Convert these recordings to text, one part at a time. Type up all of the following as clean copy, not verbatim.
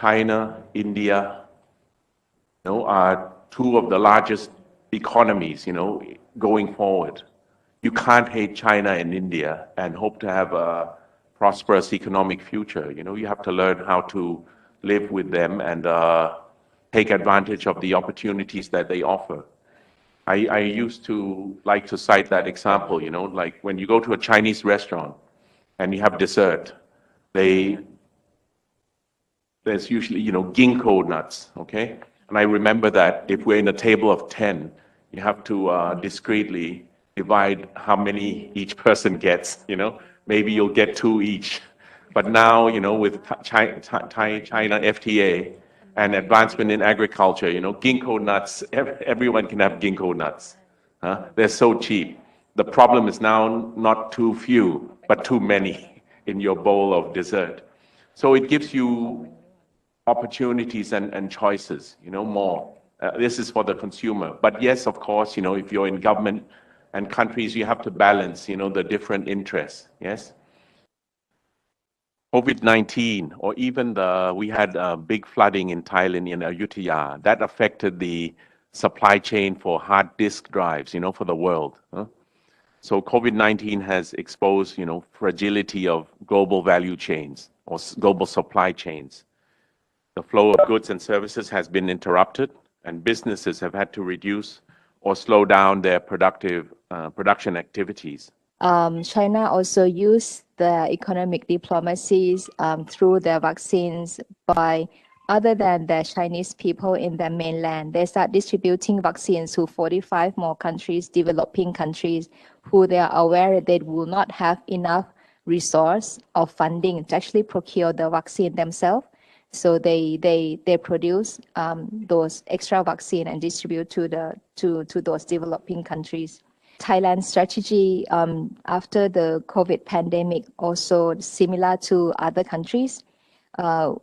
China, India, are two of the largest economies, going forward. You can't hate China and India and hope to have a prosperous economic future. You have to learn how to live with them and take advantage of the opportunities that they offer. I used to like to cite that example, like when you go to a Chinese restaurant and you have dessert, there's usually, ginkgo nuts, okay? And I remember that if we're in a table of 10, you have to discreetly divide how many each person gets, maybe you'll get 2 each. But now, with China FTA and advancement in agriculture, ginkgo nuts, everyone can have ginkgo nuts. They're so cheap. The problem is now not too few, but too many in your bowl of dessert. So it gives you opportunities and choices, more. This is for the consumer. But yes, of course, if you're in government and countries, you have to balance, the different interests, yes? COVID-19, or even we had big flooding in Thailand, in Ayutthaya, that affected the supply chain for hard disk drives, for the world. So COVID-19 has exposed, fragility of global value chains or global supply chains. The flow of goods and services has been interrupted, and businesses have had to reduce or slow down their production activities. China also used the economic diplomacies through their vaccines by, other than the Chinese people in the mainland, they start distributing vaccines to 45 more countries, developing countries, who they are aware they will not have enough resource or funding to actually procure the vaccine themselves. So they produce those extra vaccine and distribute to those developing countries. Thailand's strategy after the COVID pandemic also similar to other countries.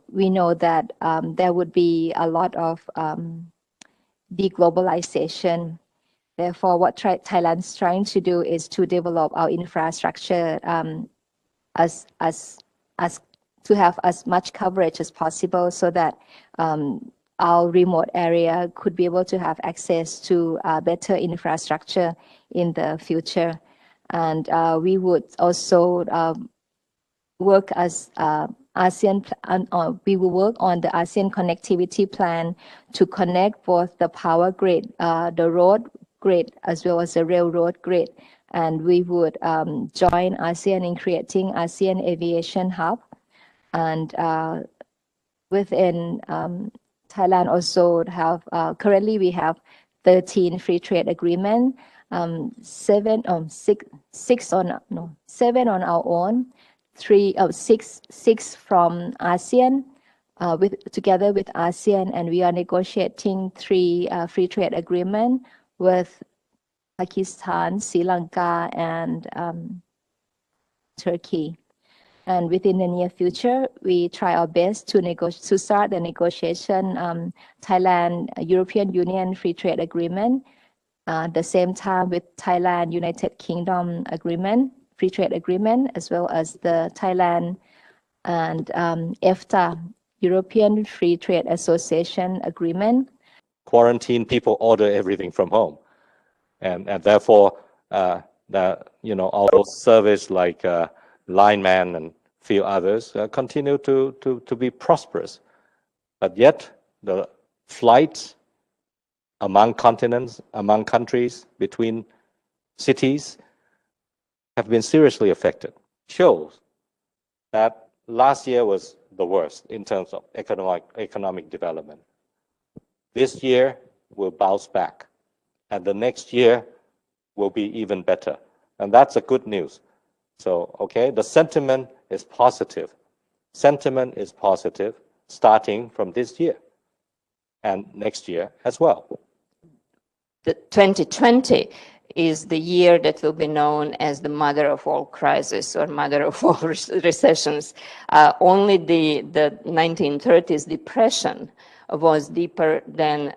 We know that there would be a lot of deglobalization. Therefore, what Thailand's trying to do is to develop our infrastructure as to have as much coverage as possible, so that our remote area could be able to have access to better infrastructure in the future. And we would also work as ASEAN, we will work on the ASEAN connectivity plan to connect both the power grid, the road grid, as well as the railroad grid. And we would join ASEAN in creating ASEAN Aviation Hub. And within Thailand also have, currently we have 13 free trade agreement, 7 on our own, 6 from ASEAN, together with ASEAN, and we are negotiating 3 free trade agreement with Pakistan, Sri Lanka, and Turkey. And within the near future, we try our best to start the negotiation Thailand European Union Free Trade Agreement. The same time with Thailand United Kingdom Agreement, Free Trade Agreement, as well as the Thailand and EFTA, European Free Trade Association Agreement. Quarantine, people order everything from home, and therefore our service like lineman and few others continue to be prosperous. But yet the flights among continents, among countries, between cities have been seriously affected. Shows that last year was the worst in terms of economic development. This year will bounce back, and the next year will be even better. And that's a good news. So, okay, the sentiment is positive. Sentiment is positive starting from this year and next year as well. The 2020 is the year that will be known as the mother of all crises or mother of all recessions. Only the 1930s depression was deeper than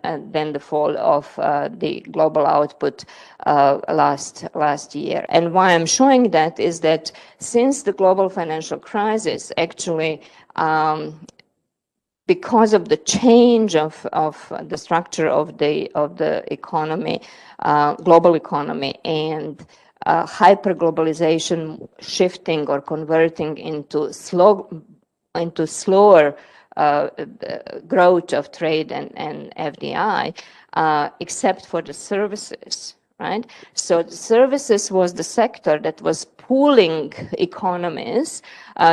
the fall of the global output last year. And why I'm showing that is that since the global financial crisis actually because of the change of the structure of the economy, global economy, and hyperglobalization shifting or converting into slower growth of trade and FDI, except for the services, right? So the services was the sector that was pulling economies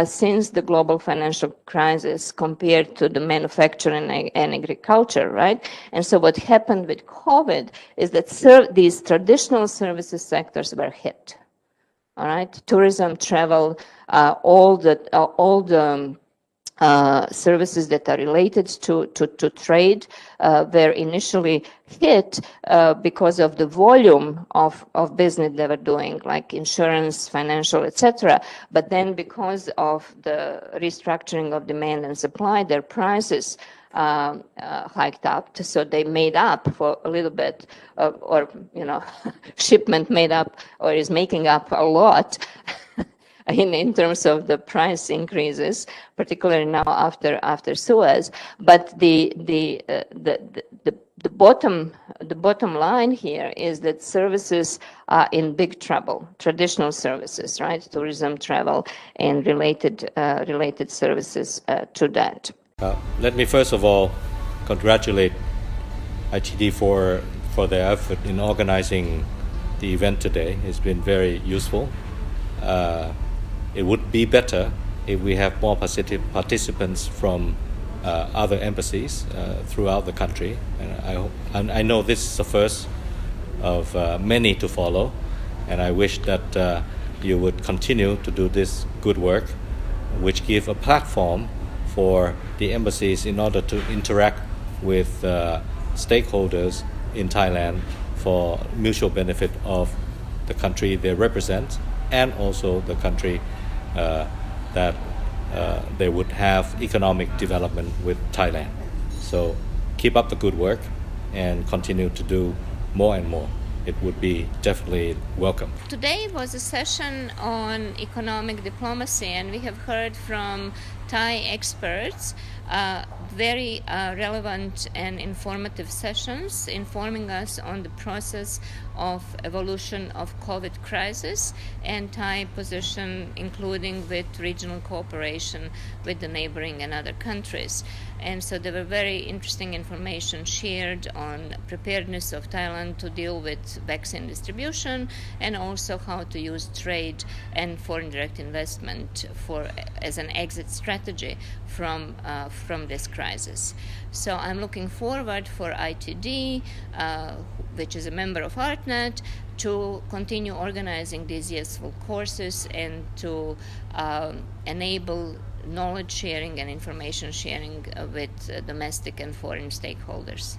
since the global financial crisis compared to the manufacturing and agriculture, right? And so what happened with COVID is that these traditional services sectors were hit. All right, tourism, travel, all the services that are related to trade were initially hit because of the volume of business they were doing, like insurance, financial, etc. But then because of the restructuring of demand and supply, their prices hiked up, so they made up for a little bit, or shipment made up or is making up a lot in terms of the price increases, particularly now after Suez. But the bottom line here is that services are in big trouble. Traditional services, right? Tourism, travel, and related services to that. Let me first of all congratulate ITD for their effort in organizing the event today. It's been very useful. It would be better if we have more participants from other embassies throughout the country. And I know this is the first of many to follow, and I wish that you would continue to do this good work, which give a platform for the embassies in order to interact with stakeholders in Thailand for mutual benefit of the country they represent and also the country that they would have economic development with Thailand. So keep up the good work and continue to do more and more. It would be definitely welcome. Today was a session on economic diplomacy, and we have heard from Thai experts very relevant and informative sessions informing us on the process of evolution of COVID crisis and Thai position, including with regional cooperation with the neighboring and other countries. And so there were very interesting information shared on preparedness of Thailand to deal with vaccine distribution and also how to use trade and foreign direct investment as an exit strategy from this crisis. So I'm looking forward for ITD, which is a member of ArtNet, to continue organizing these useful courses and to enable knowledge sharing and information sharing with domestic and foreign stakeholders.